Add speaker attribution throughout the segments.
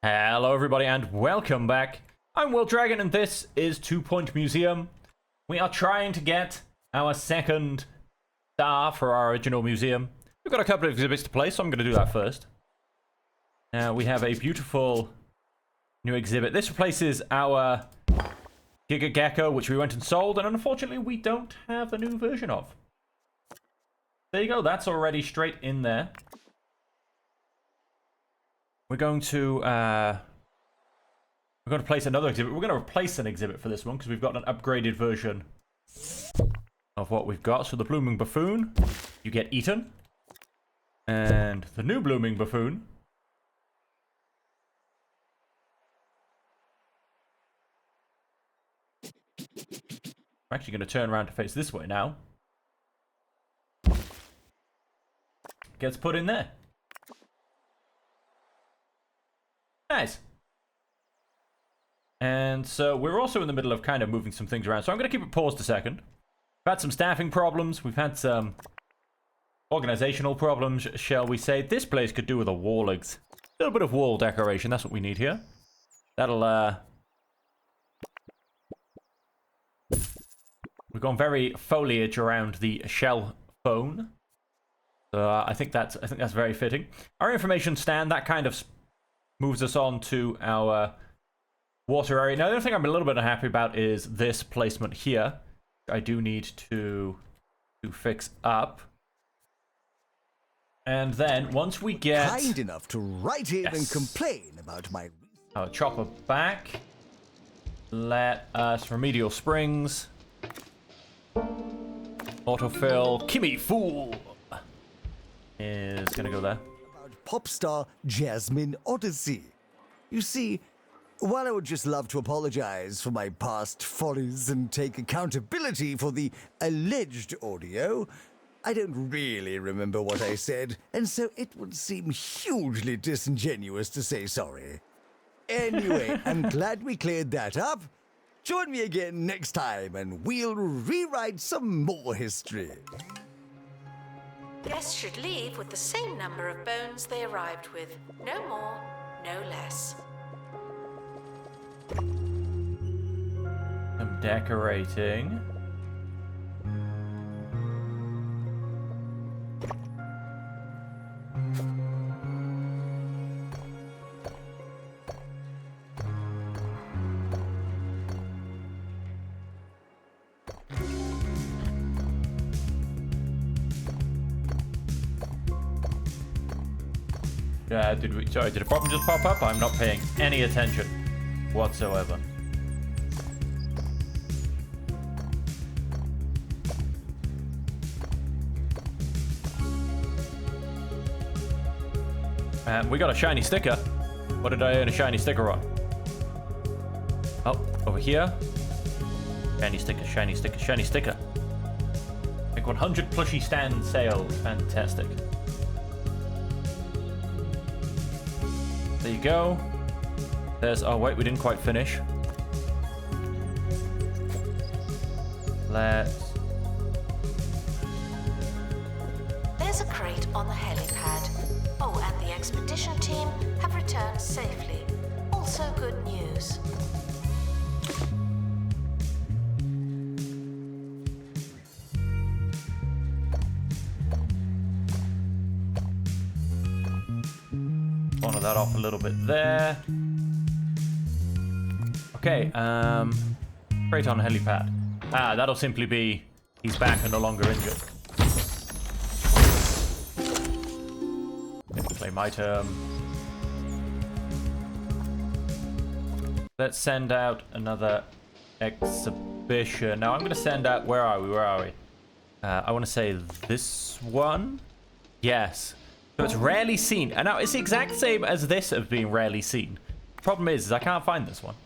Speaker 1: Hello everybody and welcome back. I'm Will Dragon and this is 2 Point Museum. We are trying to get our second star for our original museum. We've got a couple of exhibits to play, so I'm going to do that first. Now we have a beautiful new exhibit. This replaces our Giga Gecko, which we went and sold, and unfortunately we don't have the new version of. There you go, that's already straight in there. We're going to place another exhibit. We're going to replace an exhibit for this one because we've got an upgraded version of what we've got. So the Blooming Buffoon, you get eaten. And the new Blooming Buffoon. I'm actually going to turn around to face this way now. Gets put in there. Nice. And so we're also in the middle of kind of moving some things around. So I'm going to keep it paused a second. We've had some staffing problems. We've had some organizational problems, shall we say. This place could do with a wall. A little bit of wall decoration. That's what we need here. That'll, we've gone very foliage around the shell phone. So I think that's very fitting. Our information stand, that kind of moves us on to our water area. Now, the other thing I'm a little bit unhappy about is this placement here. I do need to fix up. And then once we get
Speaker 2: kind enough to write in and complain about my
Speaker 1: our chopper back, let us remedial springs autofill Kimmy Fool is gonna go there.
Speaker 2: Pop star Jasmine Odyssey. You see, while I would just love to apologize for my past follies and take accountability for the alleged audio, I don't really remember what I said, and so it would seem hugely disingenuous to say sorry. Anyway, I'm glad we cleared that up. Join me again next time and we'll rewrite some more history.
Speaker 3: Guests should leave with the same number of bones they arrived with. No more, no less.
Speaker 1: I'm decorating. Sorry, did a problem just pop up? I'm not paying any attention whatsoever. We got a shiny sticker. What did I earn a shiny sticker on? Oh, over here. Shiny sticker, shiny sticker, shiny sticker. Like 100 plushie stand sales. Fantastic. There you go. There's... Oh, wait, we didn't quite finish. Let's...
Speaker 3: There's a crate on the helipad. Oh, and the expedition team have returned safely. Also good news.
Speaker 1: Corner that off a little bit there. Okay, crate on helipad. Ah, that'll simply be he's back and no longer injured. Claim item. Let's send out another exhibition. Now I'm going to send out... Where are we? I want to say this one. Yes. So it's rarely seen. And now it's the exact same as this of being rarely seen. Problem is I can't find this one.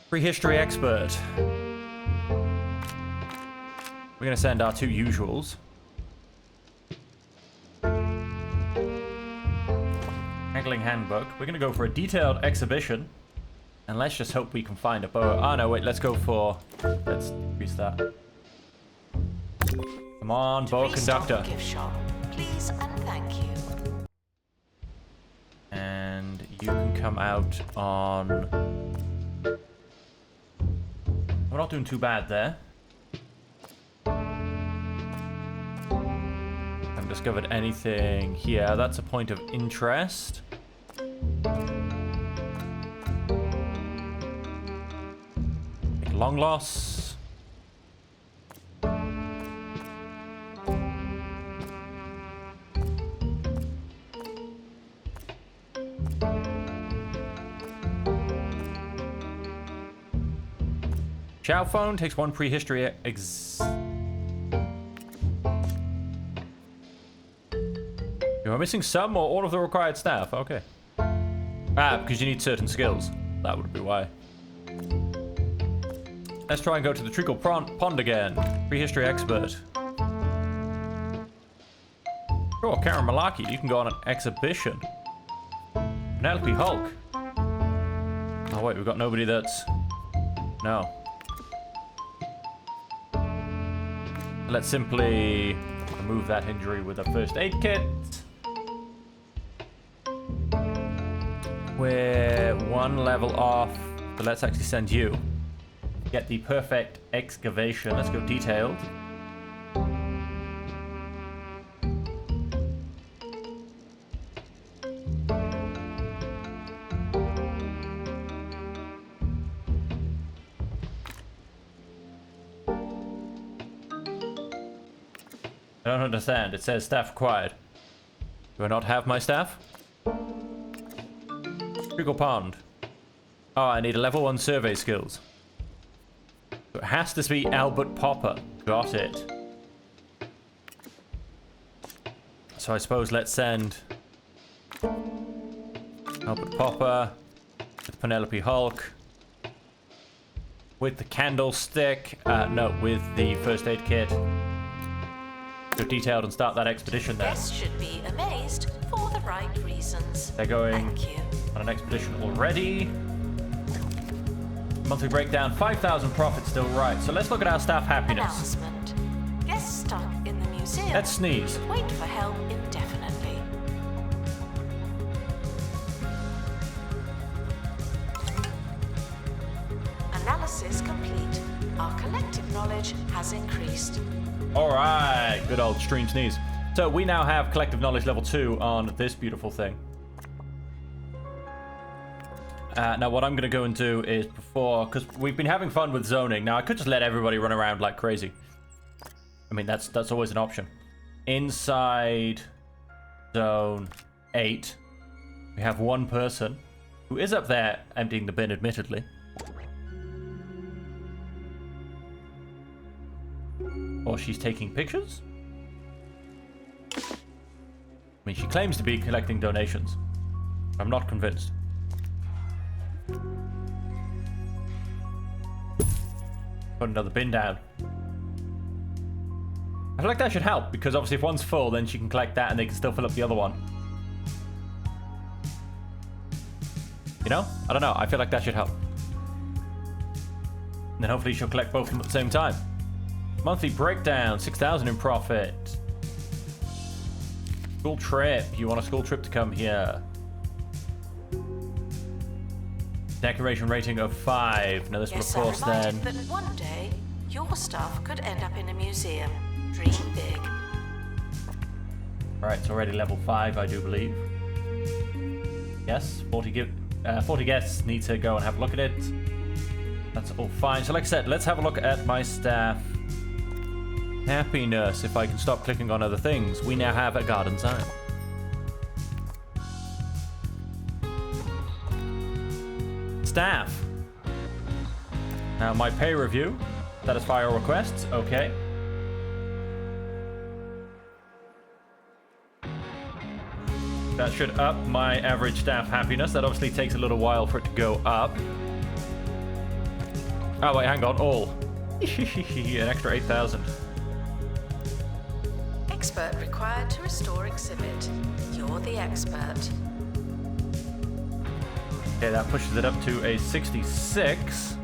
Speaker 1: Prehistory expert. We're going to send our two usuals. Angling handbook. We're going to go for a detailed exhibition. And let's just hope we can find a boa. Oh no, wait, let's go for... Let's increase that. Come on, boa conductor.
Speaker 3: Gift shop, please and thank you.
Speaker 1: And You can come out on... We're not doing too bad there. Haven't discovered anything here. That's a point of interest. Big long loss. Chow phone takes 1 prehistory You are missing some or all of the required staff? Okay. Ah, because you need certain skills. That would be why. Let's try and go to the Treacle Pond again. Prehistory expert. Sure, Karen Malaki, you can go on an exhibition. Penelope Hulk. Oh wait, we've got nobody that's... No. Let's simply remove that injury with a first aid kit. We're 1 level off, but let's actually send you. Get the perfect excavation. Let's go detailed. I don't understand. It says staff required. Do I not have my staff? Treacle Pond. Oh, I need a level 1 survey skills. So it has to be Albert Popper. Got it. So I suppose let's send Albert Popper with Penelope Hulk. With the candlestick. No, with the first aid kit. Go detailed and start that expedition there.
Speaker 3: Guests should be amazed for the right reasons.
Speaker 1: They're going
Speaker 3: Thank you.
Speaker 1: on an expedition already. Monthly breakdown, 5,000 profit still right. So let's look at our staff happiness.
Speaker 3: Announcement. Guests stuck in the museum
Speaker 1: Let's sneeze.
Speaker 3: should wait for help indefinitely. Analysis complete. Our collective knowledge has increased.
Speaker 1: Alright, good old stream sneeze. So we now have collective knowledge level 2 on this beautiful thing. Now what I'm going to go and do is before, because we've been having fun with zoning. Now I could just let everybody run around like crazy. I mean, that's always an option. Inside zone 8, we have 1 person who is up there emptying the bin, admittedly. Or she's taking pictures? I mean, she claims to be collecting donations. I'm not convinced. Put another bin down. I feel like that should help, because obviously if one's full, then she can collect that and they can still fill up the other one. You know? I don't know. I feel like that should help. And then hopefully she'll collect both of them at the same time. Monthly breakdown, 6,000 in profit. School trip. You want a school trip to come here. Decoration rating of 5. Now this will of course then...
Speaker 3: that one day, your stuff could end up in a museum. Dream big.
Speaker 1: Alright, it's already level 5, I do believe. Yes, 40 guests need to go and have a look at it. That's all fine. So like I said, let's have a look at my staff. Happiness, if I can stop clicking on other things. We now have a garden sign. Staff. Now my pay review. Satisfy all requests. Okay. That should up my average staff happiness. That obviously takes a little while for it to go up. Oh wait, hang on. All. An extra 8,000.
Speaker 3: Expert required to restore exhibit. You're the expert.
Speaker 1: Okay, that pushes it up to a 66.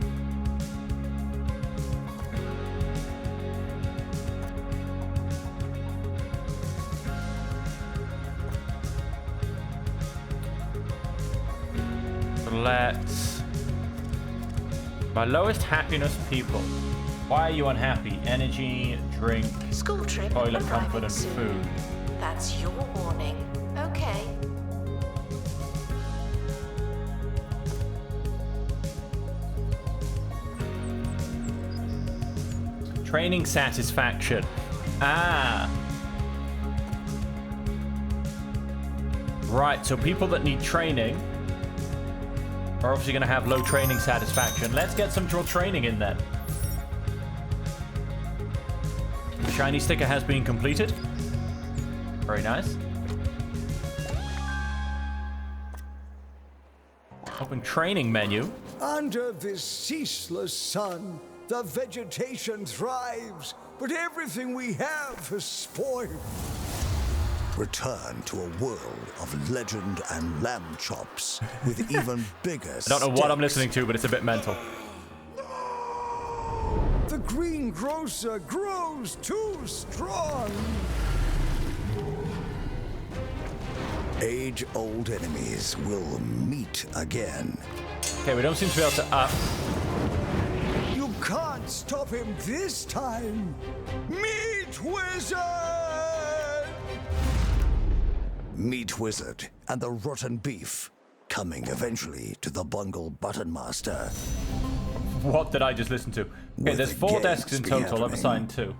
Speaker 1: let's... My lowest happiness people. Why are you unhappy? Energy, drink,
Speaker 3: School trip
Speaker 1: toilet
Speaker 3: arriving
Speaker 1: comfort, and
Speaker 3: soon.
Speaker 1: food.
Speaker 3: That's your warning. Okay.
Speaker 1: Training satisfaction. Ah. Right, so people that need training are obviously going to have low training satisfaction. Let's get some drill training in then. The shiny sticker has been completed. Very nice. Open training menu.
Speaker 2: Under this ceaseless sun, the vegetation thrives, but everything we have is spoiled. Return to a world of legend and lamb chops with even bigger
Speaker 1: I don't know what I'm listening to, but it's a bit mental.
Speaker 2: The greengrocer grows too strong. Age-old enemies will meet again.
Speaker 1: Okay, we don't seem to be able to
Speaker 2: You can't stop him this time. Meat Wizard! Meat Wizard and the rotten beef, coming eventually to the Bungle Button Master.
Speaker 1: What did I just listen to? Okay,
Speaker 2: Will
Speaker 1: there's
Speaker 2: the
Speaker 1: 4
Speaker 2: games
Speaker 1: desks in
Speaker 2: be
Speaker 1: total. I've
Speaker 2: happening?
Speaker 1: assigned 2.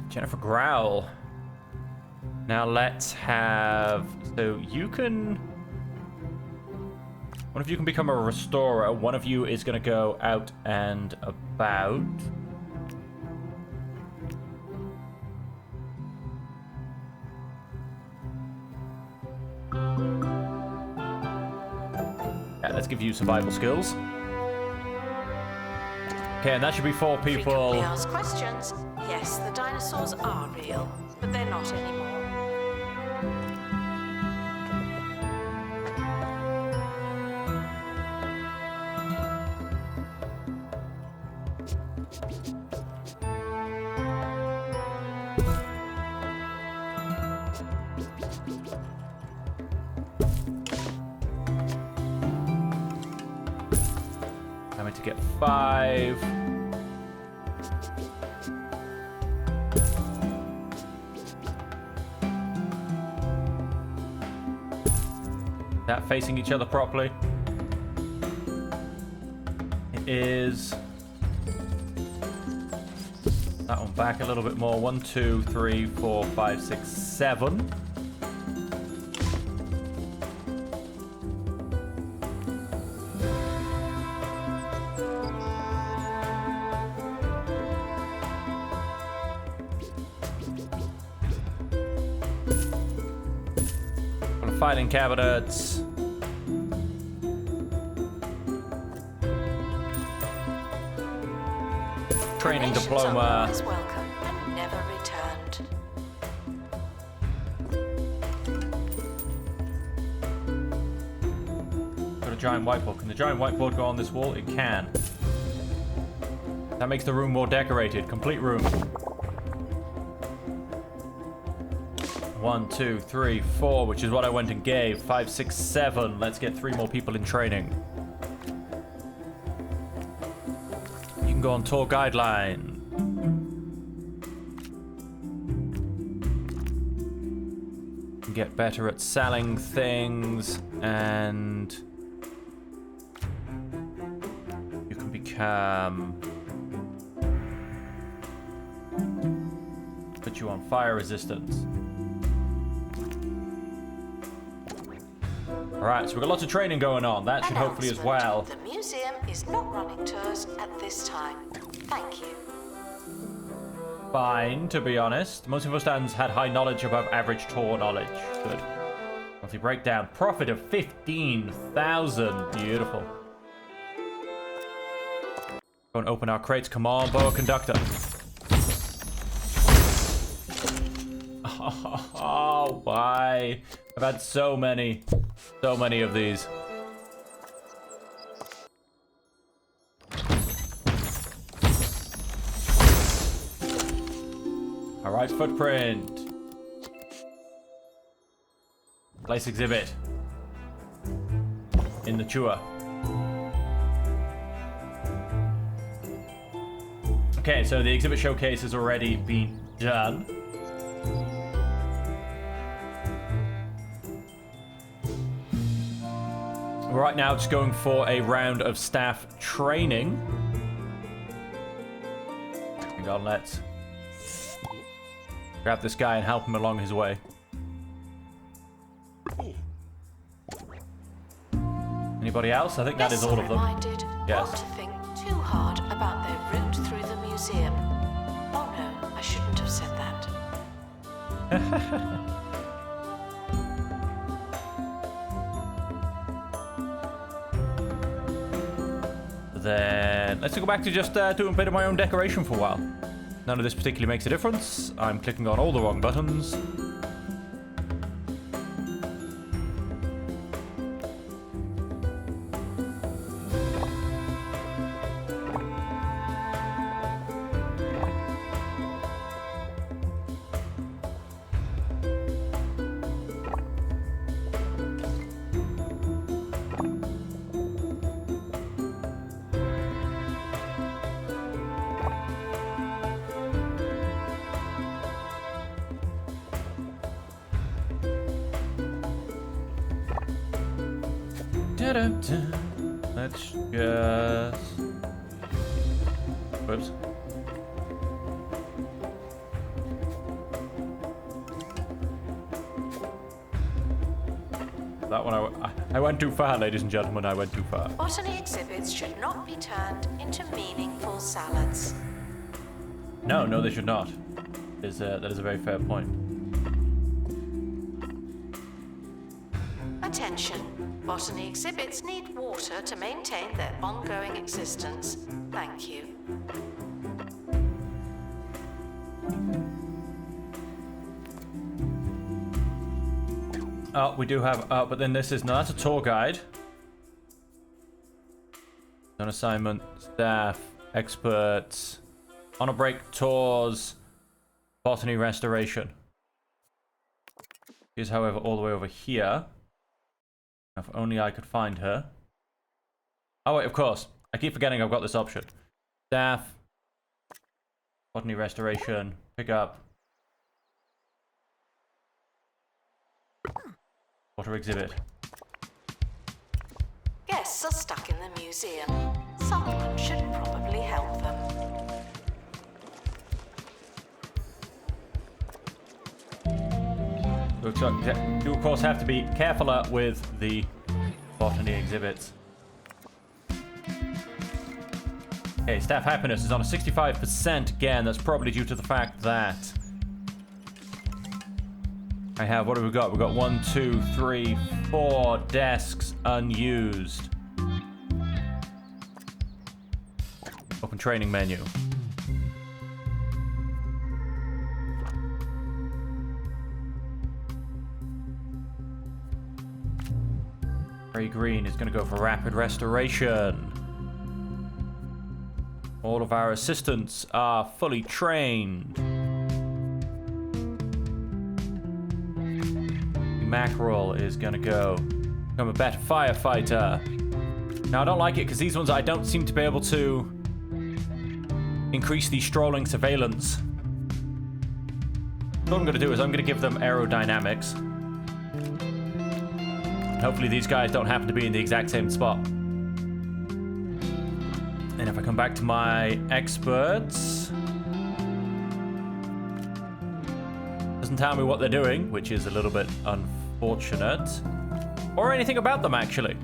Speaker 1: Jennifer Growl. Now let's have... So you can... One of you can become a restorer. One of you is going to go out and about. Yeah, let's give you survival skills. Okay, and that should be 4 people.
Speaker 3: Frequently asked questions. Yes, the dinosaurs are real, but they're not anymore.
Speaker 1: I'm going to get 5. That facing each other properly. It is that one back a little bit more. 1, 2, 3, 4, 5, 6, 7. Filing cabinets. Training
Speaker 3: Donations are
Speaker 1: diploma.
Speaker 3: always welcome and never returned.
Speaker 1: Got a giant whiteboard. Can the giant whiteboard go on this wall? It can. That makes the room more decorated. Complete room. 1, 2, 3, 4, which is what I went and gave. 5, 6, 7. Let's get 3 more people in training. You can go on tour guideline. Get better at selling things, and you can become... Put you on fire resistance. Alright, so we've got lots of training going on. That should hopefully as well.
Speaker 3: The museum is not running tours at this time. Thank you.
Speaker 1: Fine, to be honest. Most info stands had high knowledge above average tour knowledge. Good. Monthly breakdown. Profit of 15,000. Beautiful. Go and open our crates. Come on, boa conductor. Oh, why? I've had so many of these. Alright, footprint. Place exhibit. In the tour. Okay, so the exhibit showcase has already been done. We're right now just going for a round of staff training. Hang on, let's grab this guy and help him along his way. Anybody else? I think that is all of them.
Speaker 3: Reminded
Speaker 1: Yes.
Speaker 3: not to think too hard about their route through the museum. Oh no, I shouldn't have said that.
Speaker 1: Then let's go back to just doing a bit of my own decoration for a while. None of this particularly makes a difference. I'm clicking on all the wrong buttons. Let's just... Whoops. That one, I went too far, ladies and gentlemen, I went too far.
Speaker 3: Botany exhibits should not be turned into meaningful salads.
Speaker 1: No, they should not. That is a very fair point.
Speaker 3: Attention. Botany exhibits need water to maintain their ongoing existence. Thank you.
Speaker 1: Oh, we do have... Oh, but then this is... No, that's a tour guide. On assignment, staff, experts, on a break, tours, botany restoration. She's, however, all the way over here. If only I could find her. Oh, wait, of course. I keep forgetting I've got this option. Staff, botany restoration, pick up. Water exhibit.
Speaker 3: Guests are stuck in the museum. Someone should probably help them.
Speaker 1: Looks like you, of course, have to be carefuler with the botany exhibits. Okay, staff happiness is on a 65% again. That's probably due to the fact that I have, what have we got? We've got 1, 2, 3, 4 desks unused. Open training menu. Gray Green is going to go for rapid restoration. All of our assistants are fully trained. Mackerel is going to go become a better firefighter. Now, I don't like it because these ones I don't seem to be able to increase the strolling surveillance. What I'm going to do is I'm going to give them aerodynamics. Hopefully these guys don't happen to be in the exact same spot. And if I come back to my experts, doesn't tell me what they're doing, which is a little bit unfortunate. Or anything about them, actually.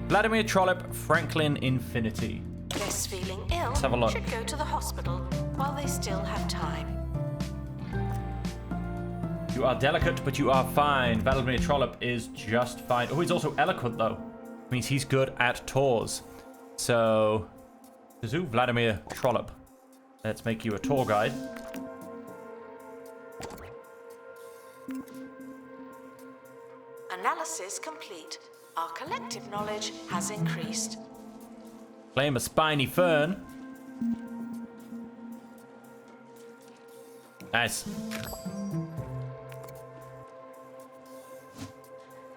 Speaker 1: Vladimir Trollope, Franklin Infinity.
Speaker 3: Guests feeling ill
Speaker 1: Let's have a look.
Speaker 3: should go to the hospital while they still have time.
Speaker 1: You are delicate, but you are fine. Vladimir Trollope is just fine. Oh, he's also eloquent, though. Means he's good at tours. So, Zoo Vladimir Trollope. Let's make you a tour guide.
Speaker 3: Analysis complete. Our collective knowledge has increased.
Speaker 1: Claim a spiny fern. Nice.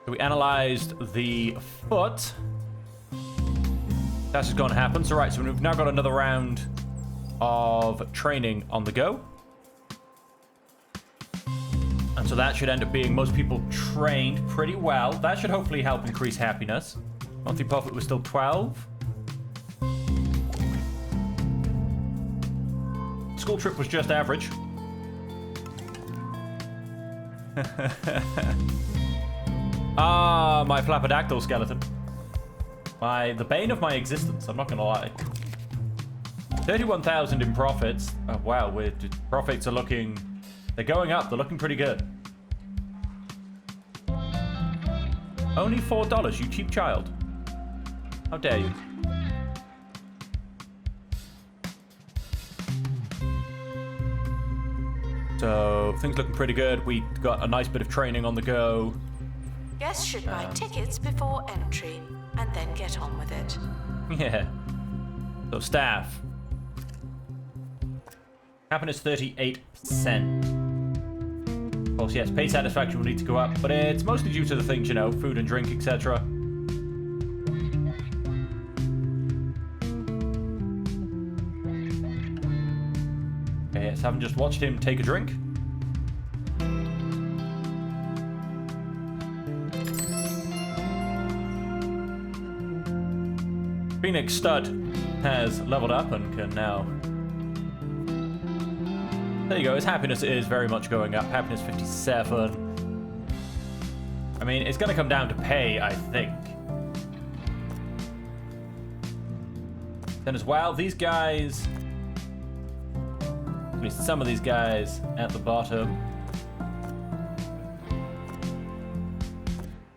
Speaker 1: So we analyzed the foot. That's just going to happen. So right, so we've now got another round of training on the go. And so that should end up being most people trained pretty well. That should hopefully help increase happiness. Monthly profit was still 12. School trip was just average. Ah, my flapperdactyl skeleton. The bane of my existence, I'm not gonna lie. 31,000 in profits. Oh, wow, profits are looking... They're going up, they're looking pretty good. Only $4, you cheap child. How dare you? So, things looking pretty good. We got a nice bit of training on the go.
Speaker 3: Guests should buy tickets before entry, and then get on with it.
Speaker 1: Yeah. So, staff. Happiness 38%. Of course, yes, pay satisfaction will need to go up, but it's mostly due to the things, you know, food and drink, etc. Okay, yes, haven't just watched him take a drink. Phoenix Stud has leveled up and can now... There you go, his happiness is very much going up. Happiness 57. I mean, it's going to come down to pay, I think. Then as well, these guys... At least some of these guys at the bottom.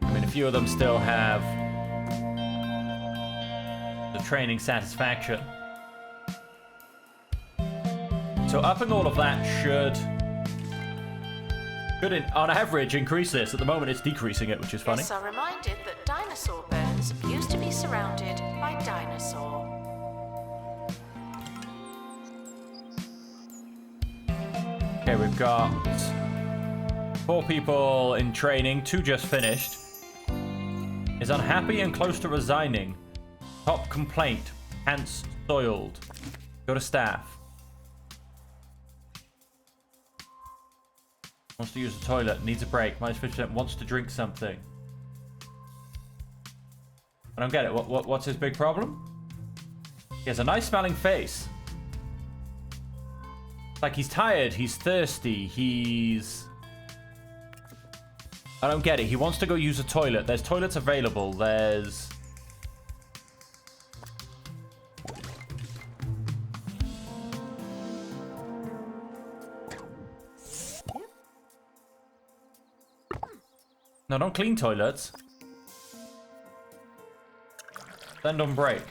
Speaker 1: I mean, a few of them still have the training satisfaction. So upping all of that should on average increase this. At the moment it's decreasing it, which is funny.
Speaker 3: Guests are reminded that dinosaur bones used to be surrounded by dinosaur.
Speaker 1: Okay, we've got 4 people in training, 2 just finished. Is unhappy and close to resigning. Top complaint, pants soiled. Go to staff. Wants to use the toilet, needs a break, minus 50%, wants to drink something. I don't get it. What's his big problem? He has a nice smelling face. Like he's tired, he's thirsty, I don't get it. He wants to go use a toilet. There's toilets available. There's... No, don't clean toilets. Then don't break.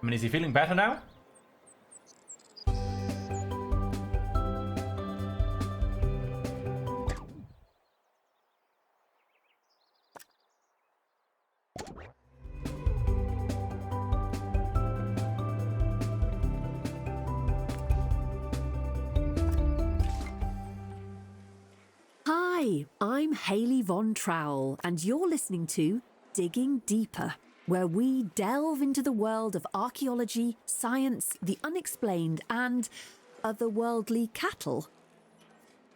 Speaker 1: I mean, is he feeling better now?
Speaker 4: Hi, I'm Hayley Von Trowell, and you're listening to Digging Deeper, where we delve into the world of archaeology, science, the unexplained, and otherworldly cattle.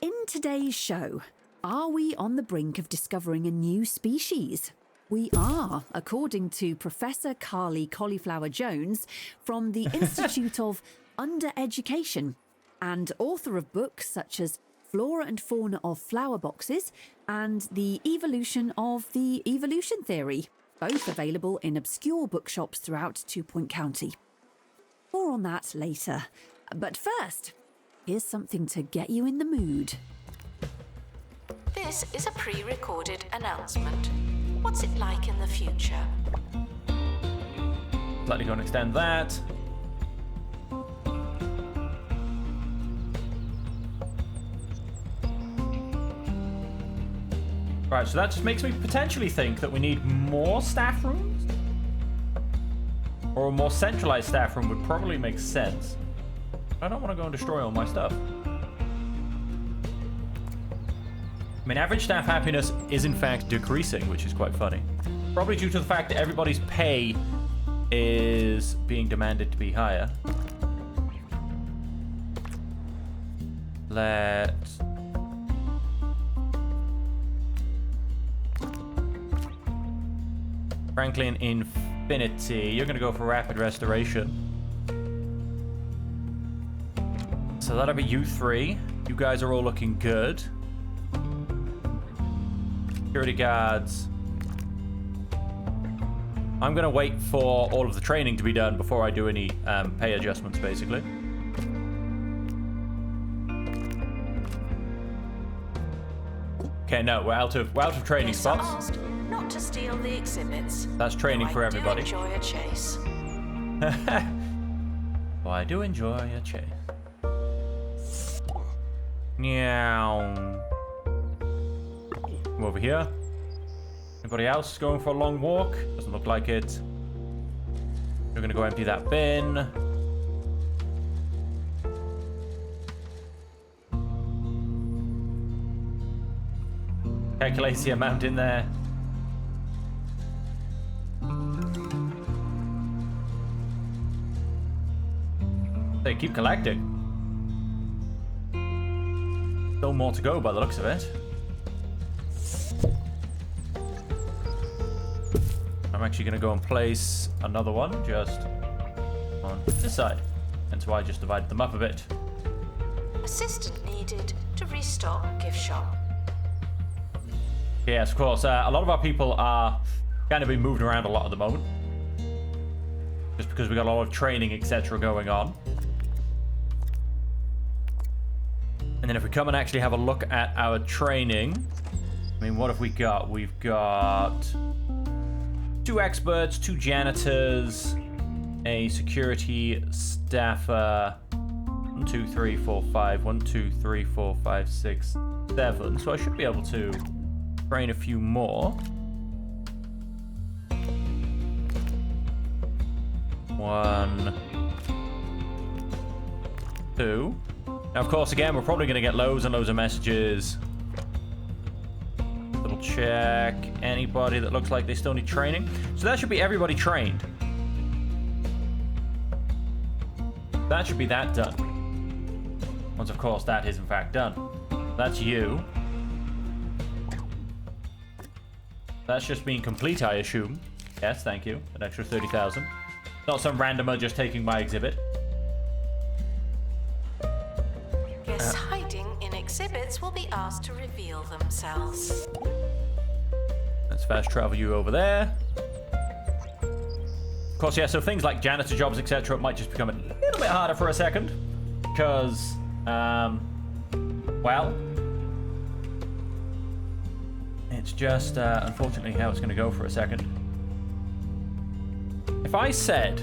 Speaker 4: In today's show, are we on the brink of discovering a new species? We are, according to Professor Carly Cauliflower Jones from the Institute of Undereducation and author of books such as Flora and Fauna of Flower Boxes and The Evolution of the Evolution Theory, both available in obscure bookshops throughout Two Point County. More on that later. But first, here's something to get you in the mood.
Speaker 3: This is a pre-recorded announcement. What's it like in the future?
Speaker 1: Slightly going to extend that. Right, so that just makes me potentially think that we need more staff rooms? Or a more centralized staff room would probably make sense. I don't want to go and destroy all my stuff. I mean, average staff happiness is in fact decreasing, which is quite funny. Probably due to the fact that everybody's pay is being demanded to be higher. Let's... Franklin Infinity. You're going to go for rapid restoration. So that'll be you three. You guys are all looking good. Security guards. I'm going to wait for all of the training to be done before I do any pay adjustments, basically. Okay, no, we're out of training
Speaker 3: Yes,
Speaker 1: spots.
Speaker 3: asked not to steal the exhibits.
Speaker 1: That's training
Speaker 3: Though
Speaker 1: for everybody.
Speaker 3: I do enjoy a chase.
Speaker 1: Well, I do enjoy a chase. Meow. Come over here. Anybody else going for a long walk? Doesn't look like it. We're gonna go empty that bin. Calculate the amount in there. They keep collecting. Still more to go by the looks of it. I'm actually going to go and place another one just on this side. Hence why I just divided them up a bit.
Speaker 3: Assistant needed to restock gift shop.
Speaker 1: Yes, of course. A lot of our people are kind of being moved around a lot at the moment. Just because we got a lot of training, etc. going on. And then if we come and actually have a look at our training, I mean, what have we got? We've got 2 experts, 2 janitors, a security staffer, 1, 2, 3, 4, 5, 1, 2, 3, 4, 5, 6, 7. So I should be able to train a few more. 1, 2. Now, of course, again, we're probably going to get loads and loads of messages. Double check anybody that looks like they still need training. So that should be everybody trained. That should be that done. Once, of course, that is in fact done. That's you. That's just being complete, I assume. Yes, thank you. An extra 30,000. Not some randomer just taking my exhibit.
Speaker 3: Guests hiding in exhibits will be asked to reveal themselves.
Speaker 1: Let's fast travel you over there. Of course, yeah, so things like janitor jobs, etc. might just become a little bit harder for a second. Because, well, it's just, unfortunately, how it's going to go for a second. If I said...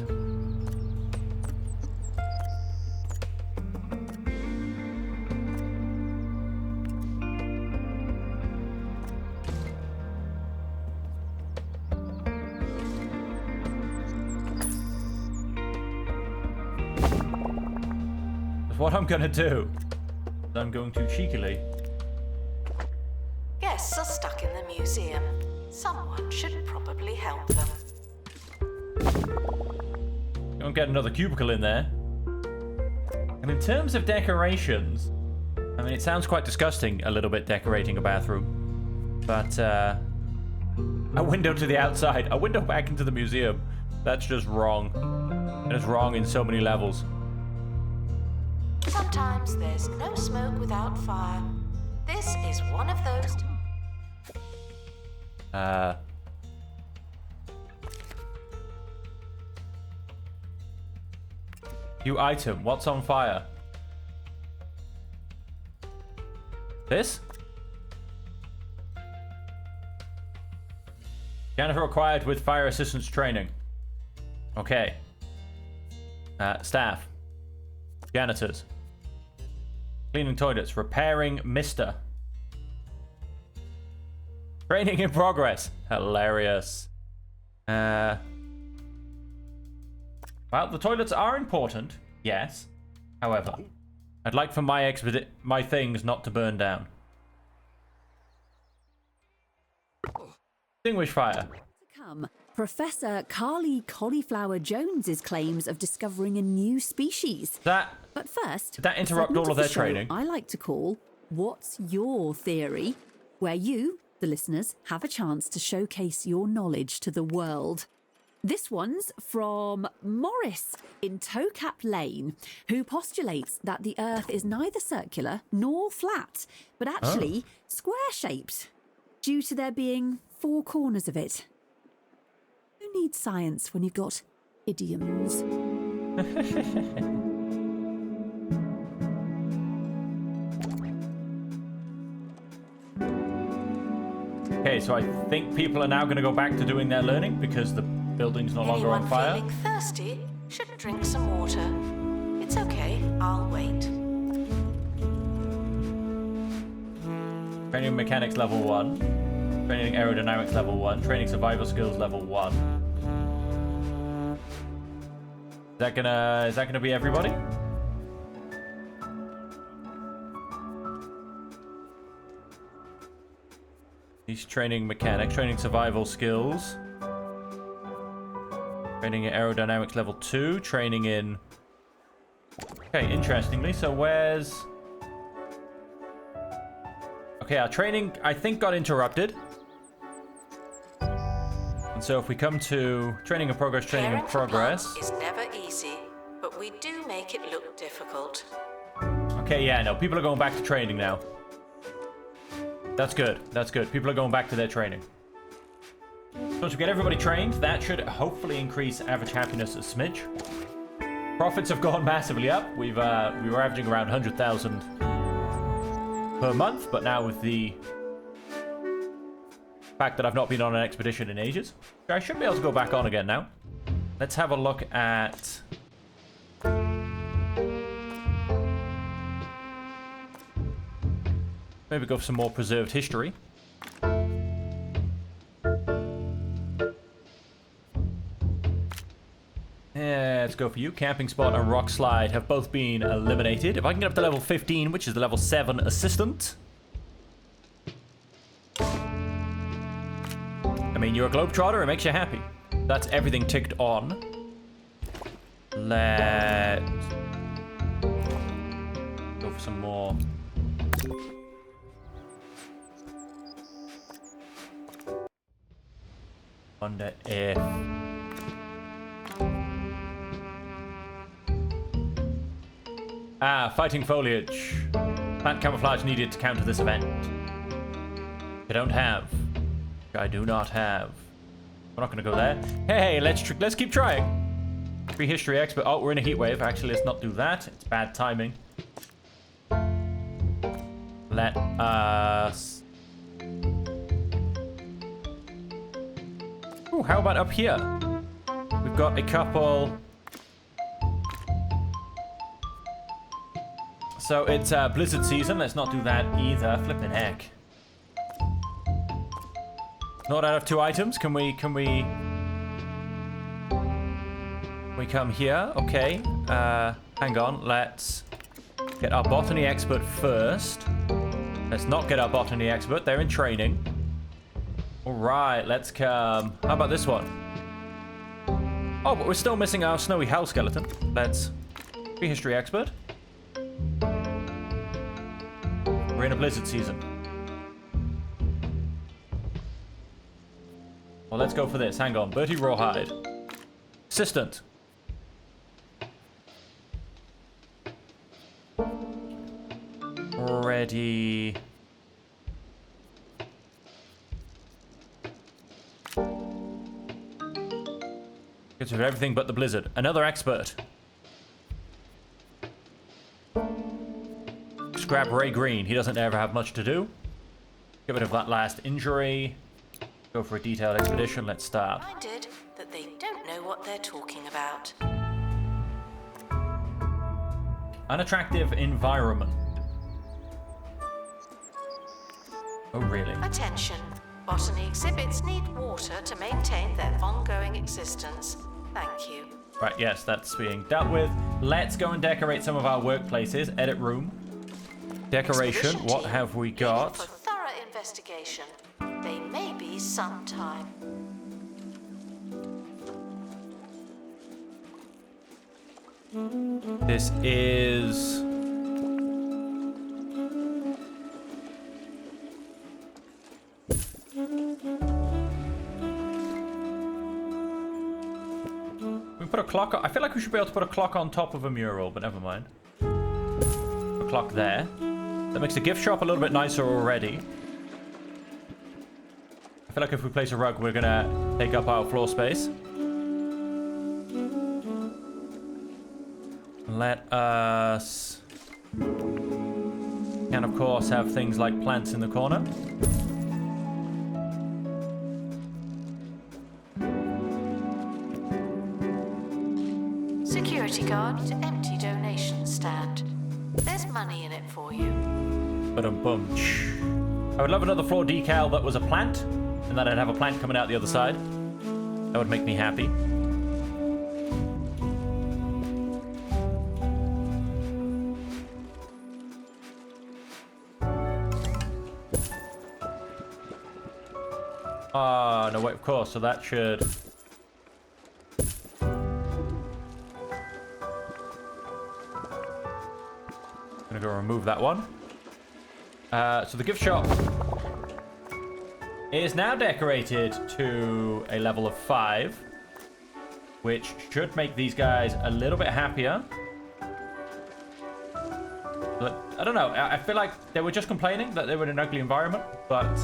Speaker 1: What I'm going to do is I'm going to cheekily...
Speaker 3: Guests are stuck in the museum. Someone should probably help them.
Speaker 1: Go and get another cubicle in there. And in terms of decorations, I mean, it sounds quite disgusting a little bit decorating a bathroom. But, a window to the outside, a window back into the museum, that's just wrong. And it's wrong in so many levels.
Speaker 3: Sometimes there's no smoke without fire. This is one of those.
Speaker 1: New item. What's on fire? This? Janitor required with fire assistance training. Okay. Staff. Janitors. Cleaning toilets. Repairing mister. Training in progress. Hilarious. Well, the toilets are important, yes. However, I'd like for my things not to burn down. Extinguish fire.
Speaker 4: Come, Professor Carly Cauliflower Jones's claims of discovering a new species.
Speaker 1: But
Speaker 4: first,
Speaker 1: did that interrupt
Speaker 4: segment
Speaker 1: all of
Speaker 4: the
Speaker 1: their
Speaker 4: show
Speaker 1: training?
Speaker 4: I like to call What's Your Theory, where you, the listeners, have a chance to showcase your knowledge to the world. This one's from Morris in Towcap Lane, who postulates that the Earth is neither circular nor flat, but actually square-shaped, due to there being 4 corners of it. Who needs science when you've got idioms?
Speaker 1: Okay, so I think people are now going to go back to doing their learning because the building's no longer on fire.
Speaker 3: Anyone feeling thirsty should drink some water. It's okay, I'll wait.
Speaker 1: Training mechanics level 1. Training aerodynamics level 1. Training survival skills level 1. Is that gonna be everybody? He's training mechanics, training survival skills. Training in aerodynamics level 2, training in... Okay, interestingly, so where's... Okay, our training, I think, got interrupted. And so if we come to training in progress, training in
Speaker 3: Caring for
Speaker 1: progress...
Speaker 3: plants is never easy, but we do make it look difficult.
Speaker 1: Okay, yeah, no, people are going back to training now. That's good, that's good. People are going back to their training. So once we get everybody trained, that should hopefully increase average happiness a smidge. Profits have gone massively up. We were averaging around 100,000 per month, but now with the fact that I've not been on an expedition in ages, I should be able to go back on again now. Let's have a look at... Maybe go for some more preserved history. Yeah, let's go for you. Camping spot and rock slide have both been eliminated. If I can get up to level 15, which is the level 7 assistant. I mean, you're a globetrotter, it makes you happy. That's everything ticked on. Let's go for some more. Wonder if... Fighting foliage. Plant camouflage needed to counter this event. I don't have. I do not have. We're not going to go there. Hey, let's keep trying. Prehistory expert. Oh, we're in a heat wave. Actually, let's not do that. It's bad timing. Let us... Ooh, how about up here? We've got a couple... So it's blizzard season. Let's not do that either. Flippin' heck. Not out of 2 items. Can we come here? Okay. Hang on. Let's get our botany expert first. Let's not get our botany expert. They're in training. All right. Let's come. How about this one? Oh, but we're still missing our snowy hell skeleton. Let's prehistory expert. We're in a blizzard season. Well, let's go for this. Hang on. Bertie Rawhide. Assistant. Ready. Gets rid of everything but the blizzard. Another expert. Grab Ray Green. He doesn't ever have much to do. Get rid of that last injury. Go for a detailed expedition. Let's start.
Speaker 3: Reminded that they don't know what they're talking about.
Speaker 1: Unattractive environment. Oh, really?
Speaker 3: Attention. Botany exhibits need water to maintain their ongoing existence. Thank you.
Speaker 1: Right, yes, that's being dealt with. Let's go and decorate some of our workplaces. Edit room. Decoration.
Speaker 3: Expedition
Speaker 1: What
Speaker 3: team,
Speaker 1: have we
Speaker 3: leaving
Speaker 1: got?
Speaker 3: For thorough investigation. They may be some time.
Speaker 1: This is... We put a clock on. I feel like we should be able to put a clock on top of a mural, but never mind. A clock there. That makes the gift shop a little bit nicer already. I feel like if we place a rug, we're gonna take up our floor space. Let us... can, of course, have things like plants in the corner.
Speaker 3: Security guard to empty donation stand. There's money in it for you.
Speaker 1: Ba-dum-bum. I would love another floor decal that was a plant, and that I'd have a plant coming out the other side. That would make me happy. Ah, no, wait, of course, so that should... Gonna go remove that one. So the gift shop is now decorated to a level of 5, which should make these guys a little bit happier. But I don't know. I feel like they were just complaining that they were in an ugly environment, but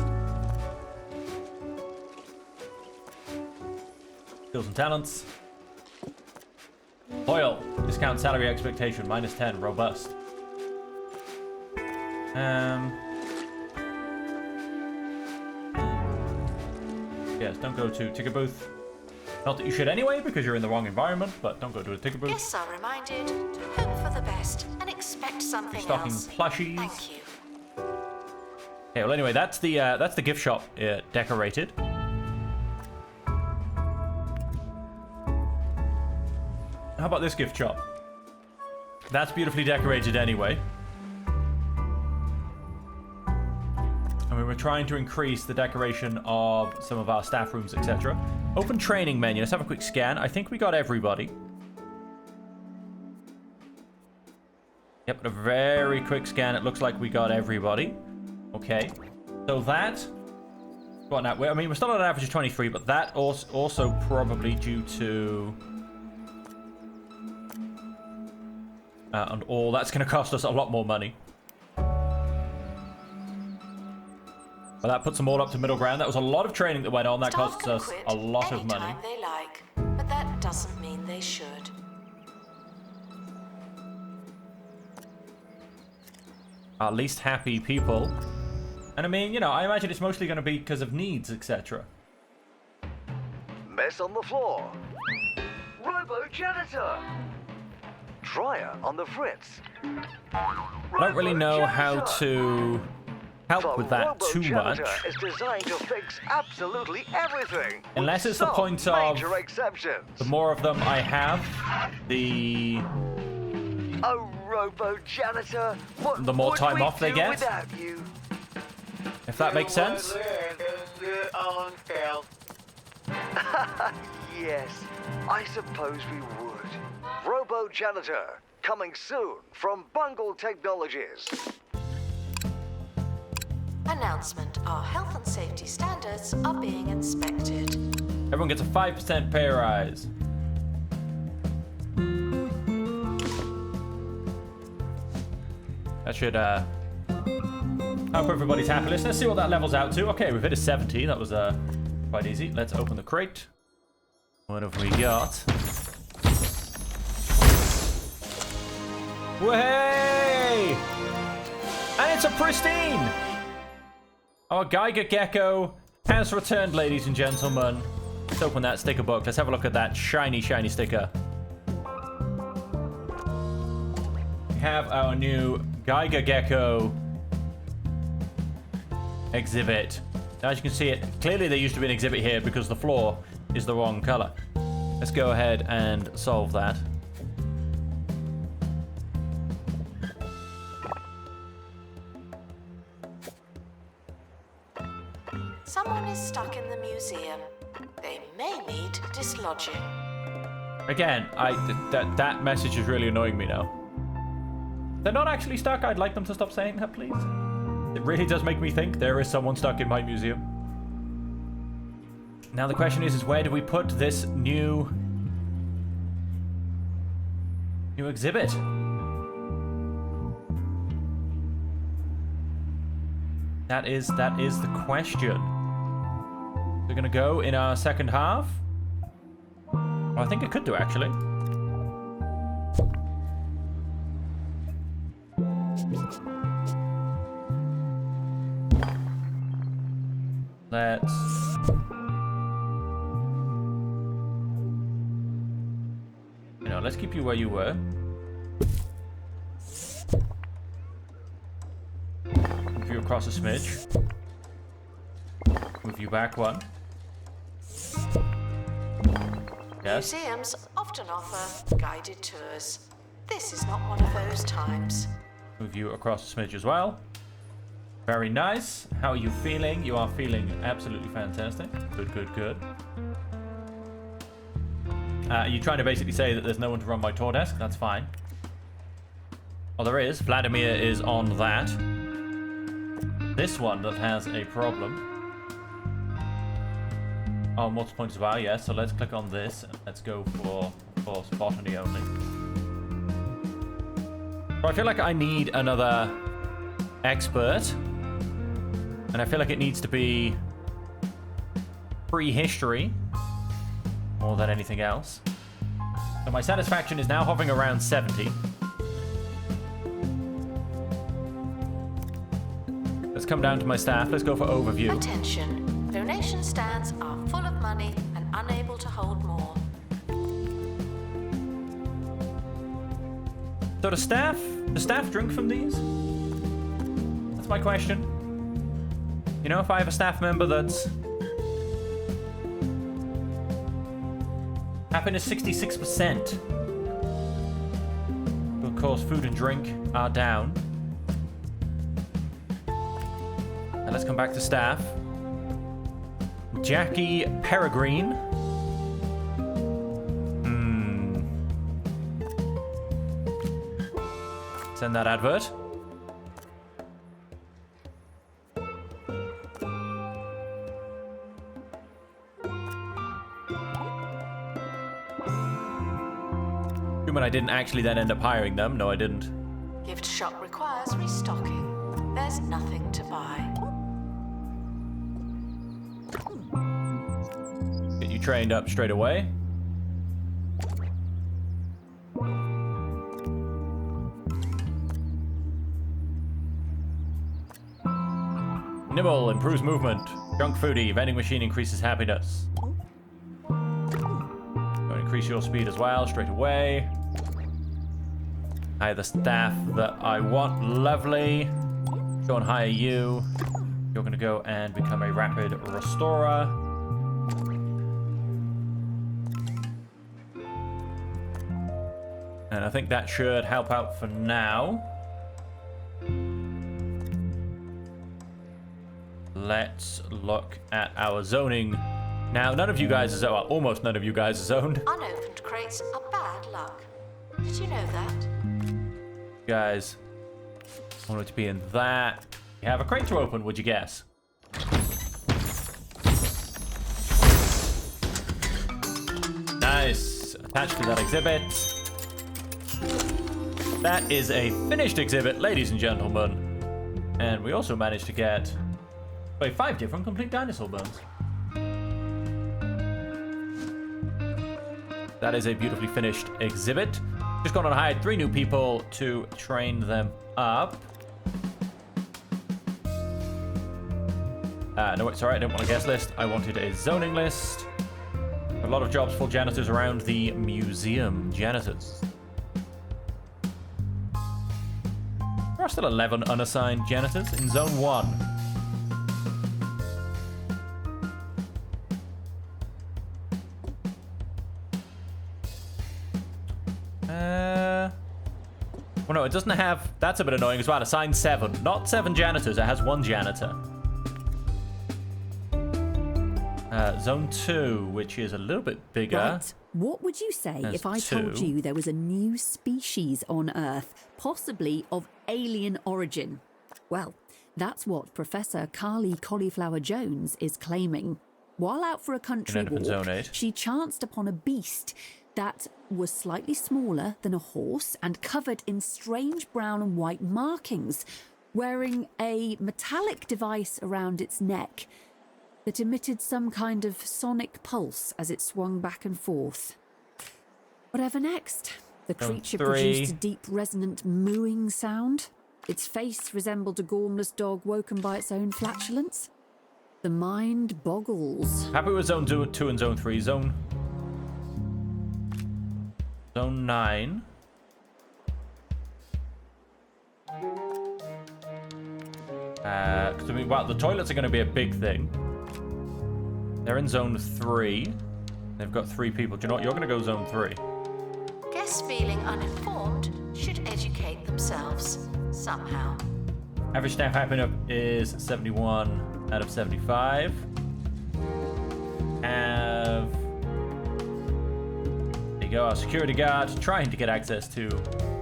Speaker 1: skills and talents. Loyal. Discount salary expectation -10. Robust. Yes, don't go to ticket booth. Not that you should anyway, because you're in the wrong environment, but don't go to a ticket booth.
Speaker 3: Guests are reminded to hope for the best and expect something
Speaker 1: Stocking
Speaker 3: else.
Speaker 1: plushies.
Speaker 3: Thank you.
Speaker 1: Okay, well anyway, that's the gift shop decorated. How about this gift shop? That's beautifully decorated anyway. And we were trying to increase the decoration of some of our staff rooms, etc. Open training menu. Let's have a quick scan. I think we got everybody. Yep, a very quick scan. It looks like we got everybody. Okay. So that... Well, now, I mean, we're still at an average of 23, but that also probably due to... and all that's going to cost us a lot more money. But that puts them all up to middle ground. That was a lot of training that went on. That
Speaker 3: Staff
Speaker 1: costs
Speaker 3: can
Speaker 1: us
Speaker 3: quit
Speaker 1: a lot of money.
Speaker 3: anytime they like, but that doesn't mean they should.
Speaker 1: Our least happy people. And I mean, you know, I imagine it's mostly going to be because of needs, etc.
Speaker 2: Mess on the floor. Robo janitor. Dryer on the fritz.
Speaker 1: I don't really know how to help with that too much.
Speaker 2: Is designed to fix absolutely everything.
Speaker 1: Unless it's the point of
Speaker 2: major exceptions.
Speaker 1: the more of them I have, the
Speaker 2: A robo janitor. What
Speaker 1: The more
Speaker 2: would
Speaker 1: time
Speaker 2: we
Speaker 1: off they
Speaker 2: do
Speaker 1: get?
Speaker 2: Without you?
Speaker 1: if that makes sense.
Speaker 2: Yes, I suppose we would. Robo janitor coming soon from Bungle Technologies.
Speaker 3: Announcement: our health and safety standards are being inspected.
Speaker 1: Everyone gets a 5% pay rise. That should help everybody's happiness. Let's see what that levels out to. Okay, we've hit a 70. That was quite easy. Let's open the crate. What have we got? Way! And it's a pristine! Our Geiger Gecko has returned, ladies and gentlemen. Let's open that sticker book. Let's have a look at that shiny, shiny sticker. We have our new Geiger Gecko exhibit. As you can see, clearly there used to be an exhibit here because the floor is the wrong color. Let's go ahead and solve that.
Speaker 3: Someone is stuck in the museum. They may need dislodging.
Speaker 1: Again, that message is really annoying me now. They're not actually stuck. I'd like them to stop saying that, please. It really does make me think there is someone stuck in my museum. Now the question is where do we put this new exhibit? That is the question. We're gonna go in our second half. Well, I think I could do actually. Let's let's keep you where you were. Move you across a smidge. Move you back one. Yes.
Speaker 3: Museums often offer guided tours. This is not one of those times.
Speaker 1: Move you across a smidge as well. Very nice. How are you feeling? You are feeling absolutely fantastic. Good, good, good. You're trying to basically say that there's no one to run my tour desk? That's fine. Well, there is. Vladimir is on that. This one that has a problem. Oh, multiple points of value, yes. So let's click on this. And let's go for, of course, botany only. So I feel like I need another expert. And I feel like it needs to be prehistory more than anything else. So my satisfaction is now hovering around 70. Let's come down to my staff. Let's go for overview.
Speaker 3: Attention. Donation stands are full of money and unable to hold more.
Speaker 1: So the staff drink from these? That's my question. You know, if I have a staff member that's happiness 66%. Of course, food and drink are down. And let's come back to staff. Jackie Peregrine. Send that advert. I didn't actually then end up hiring them. No, I didn't.
Speaker 3: Gift shop requires restocking. There's nothing to buy.
Speaker 1: Get you trained up straight away. Nibble improves movement. Junk foodie. Vending machine increases happiness. Going to increase your speed as well straight away. Hire the staff that I want. Lovely. Go and hire you. You're going to go and become a rapid restorer. And I think that should help out for now. Let's look at our zoning. Now, none of you guys are, well, almost none of you guys are zoned.
Speaker 3: Unopened crates are bad luck. Did you know that?
Speaker 1: Guys, wanted to be in that. You have a crate to open, would you guess? Nice. Attached to that exhibit. That is a finished exhibit, ladies and gentlemen. And we also managed to get 5 different complete dinosaur bones. That is a beautifully finished exhibit. Just gone and hired 3 new people to train them up. No, it's alright, I didn't want a guest list. I wanted a zoning list. A lot of jobs for janitors around the museum. Janitors. There are still 11 unassigned janitors in Zone 1. Well, no, it doesn't have... That's a bit annoying as well. Assigned 7. Not 7 janitors. It has 1 janitor. Zone 2, which is a little bit bigger.
Speaker 4: Right. What would you say
Speaker 1: There's
Speaker 4: if I told
Speaker 1: 2.
Speaker 4: you there was a new species on Earth, possibly of alien origin? Well, that's what Professor Carly Cauliflower Jones is claiming. While out for a country
Speaker 1: end up in
Speaker 4: walk,
Speaker 1: Zone 8.
Speaker 4: she chanced upon a beast that was slightly smaller than a horse and covered in strange brown and white markings, wearing a metallic device around its neck that emitted some kind of sonic pulse as it swung back and forth. Whatever next? The creature
Speaker 1: 3.
Speaker 4: produced a deep, resonant mooing sound. Its face resembled a gormless dog woken by its own flatulence. The mind boggles.
Speaker 1: Happy with Zone 2 and Zone 3. Zone 9. Because I mean, well, the toilets are going to be a big thing. They're in Zone 3. They've got 3 people. Do you know what? You're going to go Zone 3.
Speaker 3: Guests feeling uninformed should educate themselves somehow.
Speaker 1: Average staff happiness is 71 out of 75. There you go, our security guard trying to get access to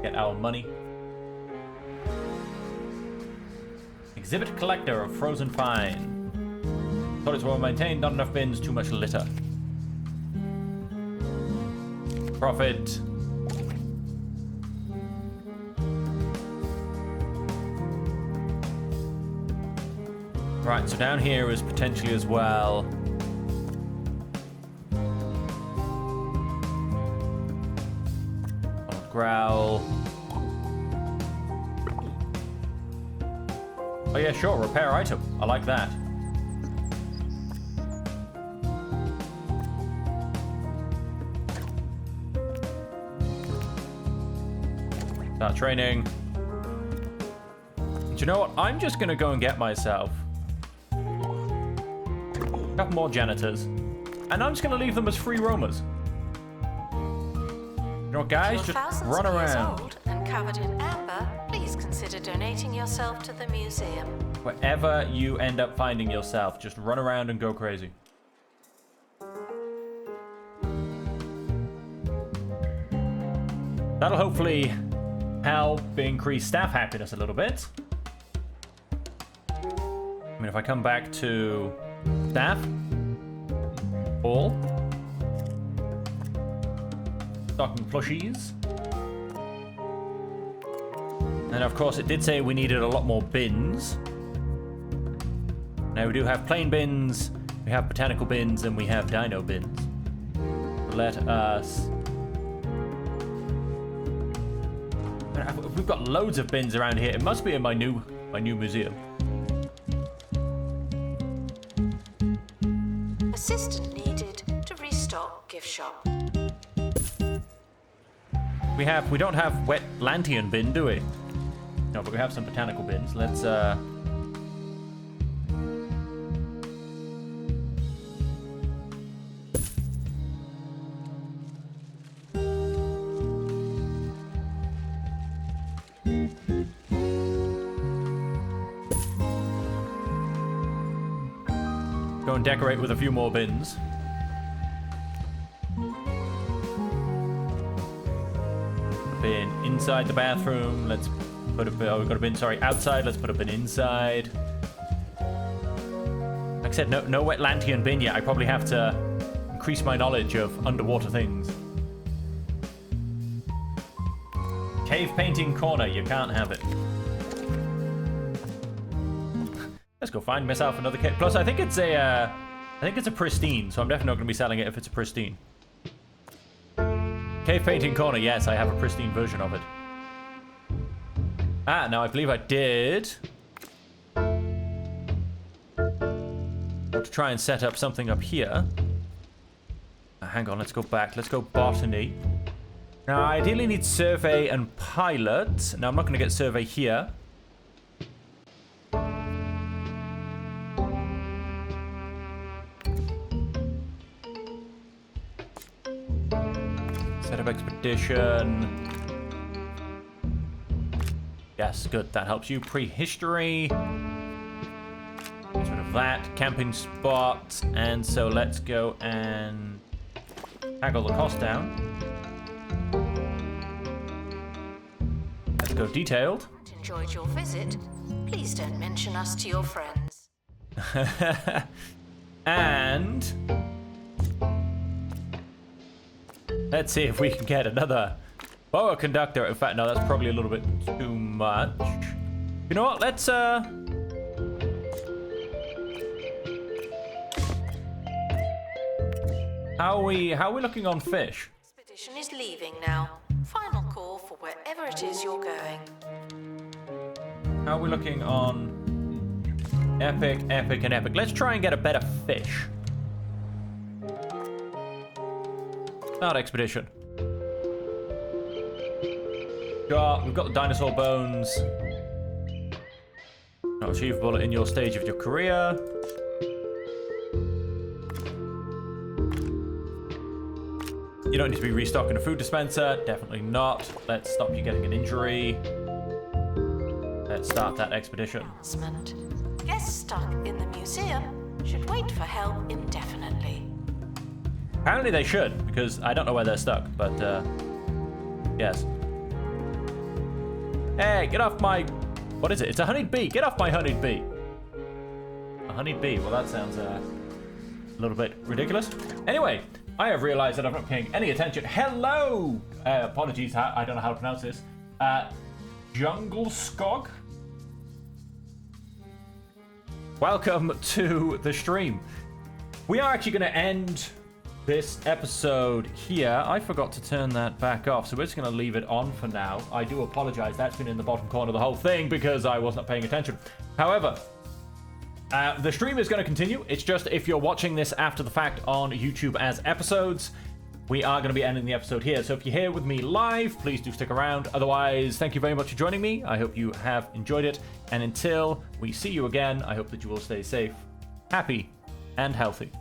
Speaker 1: get our money. Exhibit collector of frozen fine. Toilets well maintained, not enough bins, too much litter. Profit. Right, so down here is potentially as well. Growl. Oh yeah, sure, repair item. I like that. Start training. Do you know what? I'm just gonna go and get myself a couple more janitors. And I'm just gonna leave them as free roamers. You know what, guys?
Speaker 3: If you're
Speaker 1: Just
Speaker 3: thousands
Speaker 1: run
Speaker 3: of years
Speaker 1: around.
Speaker 3: old and covered in amber, please consider donating yourself to the museum.
Speaker 1: Wherever you end up finding yourself, just run around and go crazy. That'll hopefully help increase staff happiness a little bit. I mean, if I come back to staff, all, stocking plushies. And of course, it did say we needed a lot more bins. Now we do have plain bins, we have botanical bins, and we have dino bins. Let us... We've got loads of bins around here. It must be in my new museum.
Speaker 3: Assistant needed to restock gift shop.
Speaker 1: We don't have wet Lantean bin, do we? No, but we have some botanical bins. Let's go and decorate with a few more bins. Bin inside the bathroom. Let's put a bin. Oh, we've got a bin. Sorry, outside. Let's put a bin inside. Like I said, no wet Lantean bin yet. I probably have to increase my knowledge of underwater things. Cave painting corner. You can't have it. Let's go find myself another cave. Plus, I think it's a pristine, so I'm definitely not going to be selling it if it's a pristine. Cave painting corner. Yes, I have a pristine version of it. Ah, now I believe I did. To try and set up something up here. Hang on, let's go back. Let's go botany. Now, I ideally need survey and pilot. Now, I'm not going to get survey here. Set up expedition. Yes, good. That helps you. Prehistory. Get rid of that. Camping spot. And so let's go and toggle the cost down. Let's go detailed.
Speaker 3: Enjoyed your visit. Please don't mention us to your friends.
Speaker 1: And let's see if we can get another boa conductor. In fact, no, that's probably a little bit too much. You know what? Let's how are we looking on fish?
Speaker 3: Expedition is leaving now. Final call for wherever it is you're going.
Speaker 1: How are we looking on epic, epic, and epic? Let's try and get a better fish. Not expedition. We've got the dinosaur bones. Not achievable in your stage of your career. You don't need to be restocking a food dispenser. Definitely not. Let's stop you getting an injury. Let's start that expedition.
Speaker 3: Announcement. Guests stuck in the museum should wait for help indefinitely.
Speaker 1: Apparently they should, because I don't know where they're stuck, but, yes. Hey, get off my... What is it? It's a honeyed bee. Get off my honeyed bee. A honeyed bee. Well, that sounds, a little bit ridiculous. Anyway, I have realized that I'm not paying any attention. Hello! Apologies, I don't know how to pronounce this. Jungle Skog? Welcome to the stream. We are actually going to end this episode here. I forgot to turn that back off, so we're just going to leave it on for now. I do apologize. That's been in the bottom corner of the whole thing because I was not paying attention. However, the stream is going to continue. It's just if you're watching this after the fact on YouTube as episodes, we are going to be ending the episode here. So if you're here with me live, please do stick around. Otherwise, thank you very much for joining me. I hope you have enjoyed it. And until we see you again, I hope that you will stay safe, happy, and healthy.